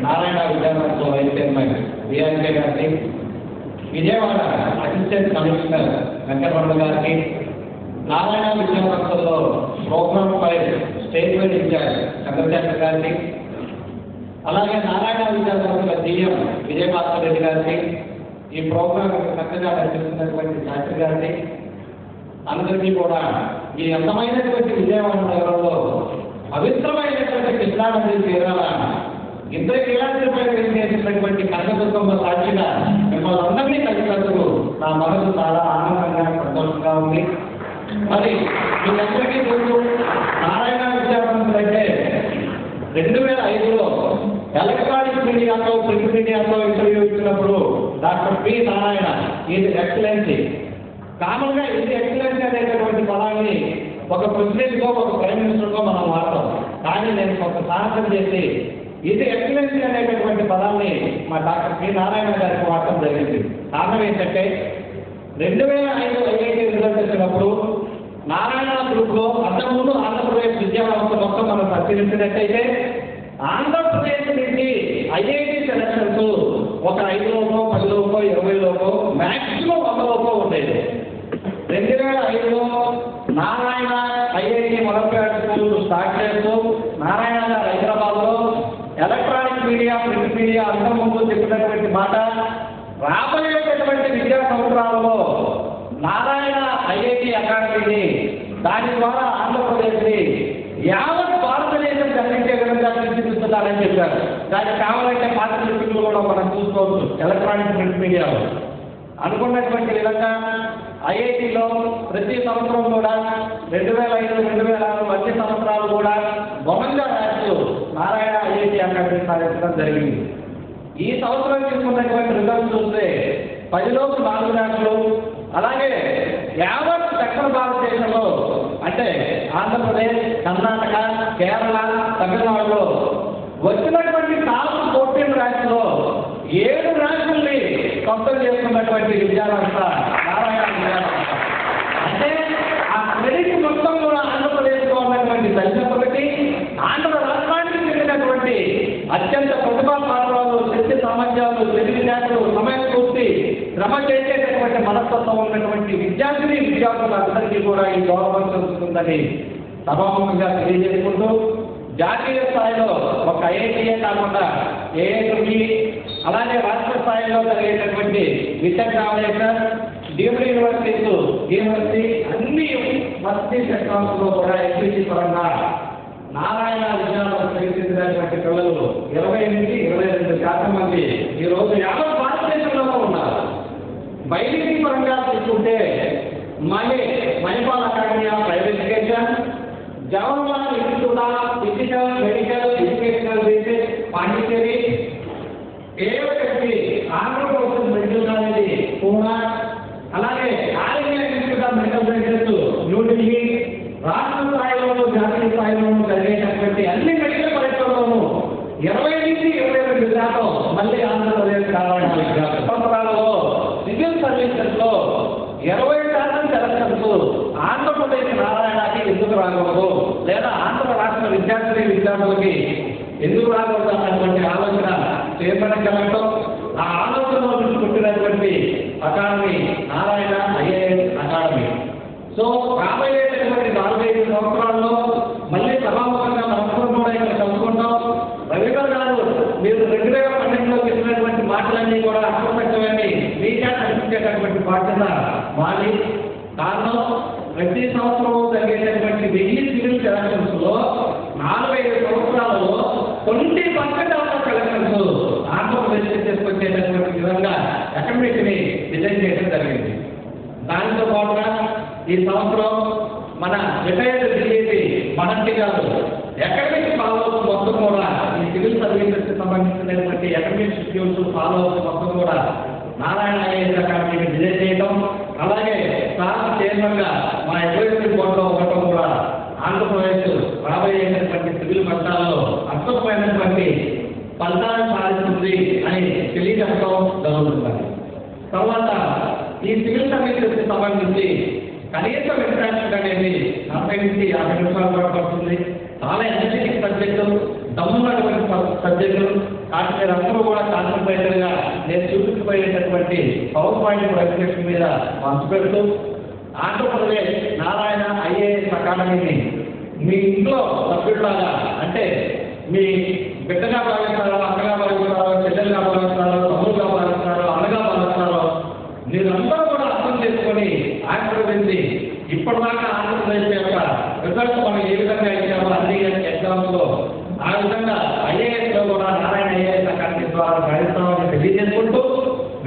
నారాయణ విద్యాసంస్థ vice chairman BRK గారికి, Vijayawada assistant commissioner Venkataramana గారికి, నారాయణ విద్యాసంస్థలో programme fire state wide incharge Chandrasekhar గారికి, అలాగే నారాయణ విద్యాసంస్థల జీఎం విజయభాస్కర్ రెడ్డి గారికి, ఈ ప్రోగ్రాం చక్కగా నడిపిస్తున్నటువంటి శాస్త్రి గారికి, అందరికీ కూడా ఈ అందమైనటువంటి విజయవాడ నగరంలో పవిత్రమైనటువంటి కృష్ణానది తీరాల ఇద్దరు కీలాద్రిపై చేసినటువంటి కనకదుర్గమ్మ సాక్షిగా మిమ్మల్ని అందరినీ కలిసినందుకు నా మనసు చాలా ఆనందంగా సంతోషంగా ఉంది. మరి మీకందరికీ తెలుసు, నారాయణ విద్యాసంస్థలు అంటే 2005లో ఎలక్ట్రానిక్ మీడియాతో ప్రింట్ మీడియాతో ఇంటర్వ్యూ ఇచ్చినప్పుడు డాక్టర్ పి నారాయణ ఇది ఎక్సలెన్సీ, కామన్గా ఇది ఎక్సలెన్సీ అనేటటువంటి పదాన్ని ఒక ప్రెసిడెంట్గా ఒక ప్రైమ్ మినిస్టర్గా మనం వాడతాం. కానీ నేను కొంత సాహసం చేసి ఇది ఎక్సలెన్సీ అనేటటువంటి పదాన్ని మా డాక్టర్ పి నారాయణ గారికి వాడటం జరిగింది. కారణం ఏంటంటే 2005 ఐఐటి రిజల్ట్ వచ్చినప్పుడు నారాయణ గ్రూప్లో అంతకుముందు ఆంధ్రప్రదేశ్ విద్యా వ్యవస్థ మొత్తం మనం పరిశీలించినట్టయితే ఆంధ్రప్రదేశ్ నుంచి ఐఐటి సెలక్షన్స్ ఒక 5 లోపో 10 లోపో 20 లోపో మ్యాక్సిమం 100 లోపో ఉండేది. 2005లో నారాయణ ఐఐటి మొదలుపేట స్కూల్ స్టార్ట్ చేస్తూ నారాయణ గారు హైదరాబాద్లో ఎలక్ట్రానిక్ మీడియా ప్రింట్ మీడియా అంతకుముందు చెప్పినటువంటి మాట, రాబోయేటటువంటి విద్యా సంవత్సరాలలో నారాయణ ఐఐటి అకాడమీని దాని ద్వారా ఆంధ్రప్రదేశ్ని యావత్ భారతదేశం కనిపించే విధంగా తీర్చిదిద్దుతారని చెప్పారు. దానికి కావాలంటే పాత క్లిప్పింగ్లు కూడా మనం చూసుకోవచ్చు ఎలక్ట్రానిక్ ప్రింట్ మీడియాలో. అనుకున్నటువంటి విధంగా ఐఐటిలో ప్రతి సంవత్సరం కూడా 2005, 2006 వచ్చే సంవత్సరాలు కూడా బొమ్మగా ర్యాంకులు నారాయణ ఐఐటి అకాడమీ సాధించడం జరిగింది. ఈ సంవత్సరం తీసుకున్నటువంటి రిజల్ట్స్ చూస్తే 10లోకి 4 ర్యాంకులు, అలాగే యావత్ దక్షిణ భారతదేశంలో అంటే ఆంధ్రప్రదేశ్, కర్ణాటక, కేరళ, తమిళనాడులో వచ్చినటువంటి టాప్ 14 ర్యాంకులో 7 ర్యాంకుల్ని సొంతం చేసుకున్నటువంటి విద్యాసంస్థ నారాయణ విద్యాసంస్థ. అంటే ఆ క్రెడిట్ మొత్తం కూడా ఆంధ్రప్రదేశ్లో ఉన్నటువంటి దళితులకి, ఆంధ్ర రాష్ట్రానికి చెందినటువంటి అత్యంత ప్రతిభా పాత్రలు, శక్తి సామర్థ్యాలు, తెలివితేటలు, సమయస్ఫూర్తి, శ్రమ చేసేటటువంటి మనస్తత్వం ఉన్నటువంటి విద్యార్థిని విద్యార్థులందరికీ కూడా ఈ గౌరవం చెందుతుందని సభాముఖంగా తెలియజేసుకుంటూ, జాతీయ స్థాయిలో ఒక ఐఐటీఏ కాకుండా ఏఐటీ, అలాగే రాష్ట్ర స్థాయిలో జరిగేటటువంటి విద్యాకాలేజర్, డీమ్డ్ యూనివర్సిటీస్, యూనివర్సిటీ అన్ని వసతి సెక్టార్స్లో కూడా ఎస్పీసీ పరంగా నారాయణ విద్యాలయం చెందినటువంటి పిల్లలు 20 నుంచి 22% మంది ఈరోజు యావత్ భారతదేశంలో ఉన్నారు. బైలింగ్ పరంగా తీసుకుంటే Manipal Academy of Higher Education, Jawaharlal Institute of Physical Medical Educational Research Pondicherry, AFSC Andhra Pradesh Medical College Poona, అలాగే All India Institute of Medical Sciences New Delhi, రాష్ట్ర స్థాయిలోనూ జాతీయ స్థాయిలోనూ జరిగేటటువంటి అన్ని మెడికల్ పరీక్షల్లోనూ 20 నుంచి 22% మళ్ళీ ఆంధ్రప్రదేశ్ కావాలని సంవత్సరాలలో సివిల్ సర్వీసెస్ లో 20% సెలక్షన్స్ ఆంధ్రప్రదేశ్ నారాయణకి ఎందుకు రాకూడదు, లేదా ఆంధ్ర రాష్ట్ర విద్యార్థులకి ఎందుకు రాకూడదు అన్నటువంటి ఆలోచన చైర్మన్ కలగడం, ఆ ఆలోచనలో నుంచి పుట్టినటువంటి academy Narayana IAS academy. So రాబోయేటటువంటి 4-5 సంవత్సరాల్లో మళ్ళీ సభాముఖంగా మనస్ఫూర్తి కూడా ఇక్కడ కలుసుకుంటాం. రవీంద్ర గారు మీరు 2012లో చెప్పినటువంటి మాటలన్నీ కూడా అప్రసక్తమని మీకే కనిపించేటటువంటి బాధ్యత మాది. కారణం ప్రతి సంవత్సరం జరిగేటటువంటి 1000 సివిల్ సెలక్షన్స్ లో 4-5 సంవత్సరాలలో 20% ఆఫ్ సెలక్షన్స్ ఆంధ్రప్రదేశ్కి తీసుకొచ్చేటటువంటి విధంగా అకాడమీని డిజైన్ చేయడం జరిగింది. దానితో పాటుగా ఈ సంవత్సరం మన రిటైర్డ్ డిఏపీ మహంతి గారు అకాడమిక్ ఫాలోఅప్ మొత్తం కూడా ఈ సివిల్ సర్వీసెస్ సంబంధించినటువంటి అకాడమిక్ షెడ్యూల్స్ ఫాలోఅప్ మొత్తం కూడా నారాయణ ఐఏఎస్ అకాడమీని డిజైన్ చేయడం, అలాగే స్టాఫ్ చైర్మన్ గా మా అడ్వైజరీ బోర్డులో ఉండటం కూడా ఆంధ్రప్రదేశ్ రాబోయేటటువంటి సివిల్ పట్టాల్లో అద్భుతమైనటువంటి ఫలితాలను సాధిస్తుంది అని తెలియజెప్పడం జరుగుతుంది. తర్వాత ఈ సివిల్ సర్వీసెస్ సంబంధించి కనీసం ఇంటరాక్షన్ అనేది 40 నుంచి 50 నిమిషాలు కూడా పడుతుంది. చాలా ఎనర్జెటిక్ సబ్జెక్టు, దమ్మున్నటువంటి సబ్జెక్టులు, కాబట్టి మీరందరూ కూడా కాన్సన్ట్రేటెడ్గా నేను చూపించబోయేటటువంటి పవర్ పాయింట్ ప్రజెంటేషన్ మీద మనసు పెడుతూ ఆంధ్రప్రదేశ్ నారాయణ ఐఏఎస్ అకాడమీని మీ ఇంట్లో సభ్యులాగా అంటే మీ బిడ్డగా భావిస్తారో, అక్కగా భావిస్తారో, చెల్లెలుగా భావిస్తారో, తమ్ముడుగా భావిస్తారో, అన్నగా భావిస్తారో మీరందరూ కూడా అర్థం చేసుకొని ఆంధ్రప్రదేశ్ని ఇప్పటిదాకా ఆంధ్రప్రదేశ్ యొక్క రిజల్ట్స్ మనం ఏ విధంగా ఇచ్చామో అన్ని ఎగ్జామ్స్లో ఆ విధంగా ఐఏఎస్లో కూడా నారాయణ ఐఏఎస్ అకాడమీ ద్వారా ప్రయత్నాలను తెలియజేసుకుంటూ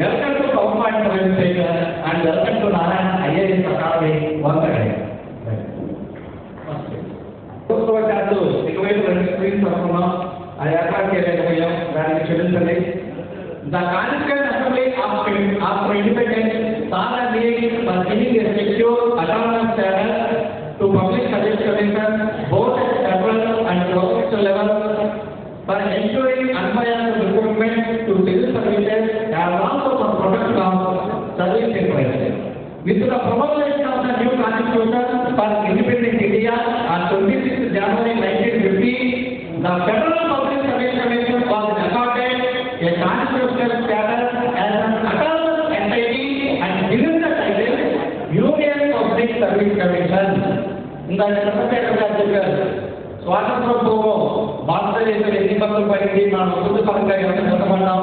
welcome to power point presentation and welcome to Narayana IAS academy once again. ఇటువైపు 2 స్క్రీన్స్ వస్తున్నాం, అది ఏర్పాటు చేయలేకపోయాం, దానికి క్షమించండి. The Constituent Assembly of Independence saw the need for giving a secure autonomous channel to public service commission both at federal and provincial level for ensuring unbiased recruitment to civil services and also for protection of service interests. With the promulgation of the new Constitution for Independent India on 26 January 1950, the Federal Public Service Commission was accorded a constitutional status as an autonomous entity and given the title Union Public Service Commission. ఇందాక చెప్పారు స్వాతంత్ర పూర్వం భారతదేశం ఎన్ని పనులు పడింది, మనం ముందు పరంగా ఎంత కష్టపడ్డాం,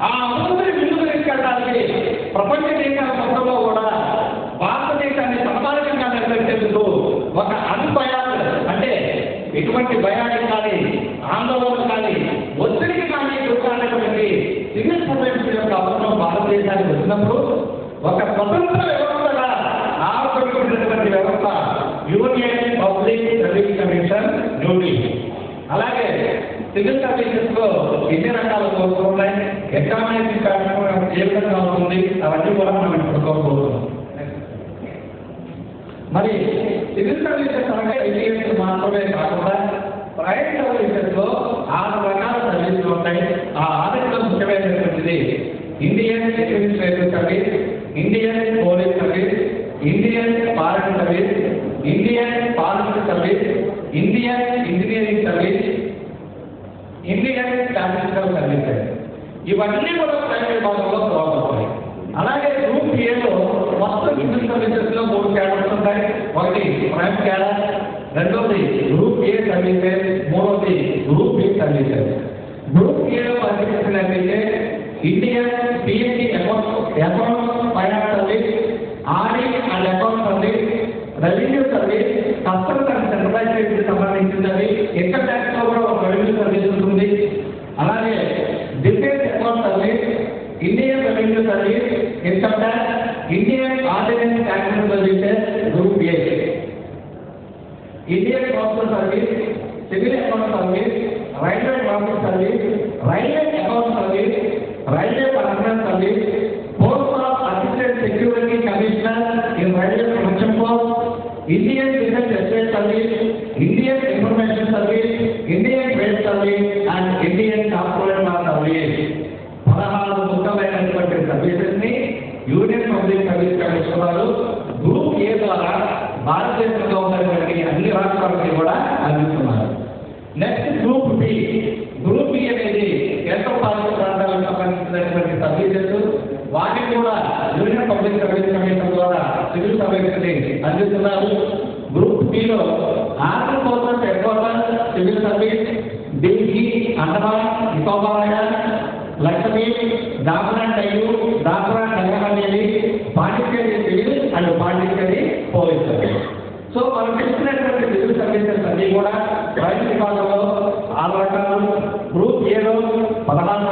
ఆ ముందుని ముందుకు తీసుకెళ్ళడానికి ప్రపంచ దేశాల మొత్తంలో కూడా భారతదేశాన్ని సమకాలికంగా నిర్వహించేందుకు ఒక అన్బయాస్ అంటే ఎటువంటి భయానికి కానీ ఆందోళన కానీ ఒత్తిడికి కానీ గుర్తున్నటువంటి సివిల్ సర్వీస్ యొక్క అవసరం భారతదేశానికి వచ్చినప్పుడు ఒక స్వతంత్ర వ్యవస్థగా ఆవిర్భవించినటువంటి వ్యవస్థ union public service commission New Delhi. అలాగే సివిల్ సర్వీసెస్ లో ఎన్ని రకాల కోర్సులు ఉన్నాయి, ఎగ్జామినేషన్ ప్యాటర్న్ ఏ విధంగా ఉంటుంది, అవన్నీ కూడా మనం ఇప్పుడు కోరుకుంటున్నాం. మరి సివిల్ సర్వీసెస్ అనగా ఐఏఎస్ మాత్రమే కాకుండా ప్రైవేట్ సర్వీసెస్ లో 6 రకాల సర్వీసులు ఉంటాయి. ఆ 6లో ముఖ్యమైనటువంటిది Indian Administrative Service, Indian Police Service, Indian Foreign Service, Indian Forest Service, Indian Engineering Service, Indian Statistical Services. ఇవన్నీ కూడా ప్రైవేట్ భాగంలో రాబోతున్నాయి. అలాగే గ్రూప్ ఏలో మొత్తం సివిల్ సర్వీసెస్ లో 3 క్యాడర్స్ ఉంటాయి. ఒకటి ప్రైమ్ క్యాడర్, రెండోది గ్రూప్ ఏ సర్వీసెస్, మూడోది గ్రూప్ బి సర్వీసెస్. గ్రూప్ ఏలో పరిశీలించినట్లయితే Indian PSC account finance service, Audi and account service, revenue service, customs and centralise కి సంబంధించినది, ఇన్కమ్ ట్యాక్స్ లో కూడా ఒక రెవెన్యూ సర్వీస్ ఉంటుంది. అలాగే defence account service, Indian revenue service, income tax, Indian ordnance tax services group A, Indian council service, civil account service, railway traffic service, railway account service, railway personnel service, post of assistant security commissioner in railway production force, Indian defence estate service, Indian information service, Indian trade service and Indian corporate law service. 16 ముఖ్యమైనటువంటి services ని union public service commission వారు group A ద్వారా భారతదేశంలో ఉన్నటువంటి అన్ని రాష్ట్రాలకి కూడా అందిస్తున్నారు. Next group B. Group B అనేది కేంద్ర పాలిత ప్రాంతాలకు సంబంధించినటువంటి సర్వీసెస్, వాటిని కూడా యూనియన్ పబ్లిక్ సర్వీస్ కమిషన్ ద్వారా సివిల్ సర్వీసెస్ ని అందిస్తున్నారు. గ్రూప్ బిలో army forces head quarter civil service, Delhi, Andaman Nicobar, Lakshadweep, Daman Diu, Dadra Nagar Haveli, Pondicherry civil and Pondicherry police service. So మనం చూసినటువంటి సివిల్ సర్వీసెస్ అన్ని కూడా ప్రైవేట్ విభాగంలో 6 రకాలు, గ్రూప్ ఏలో 16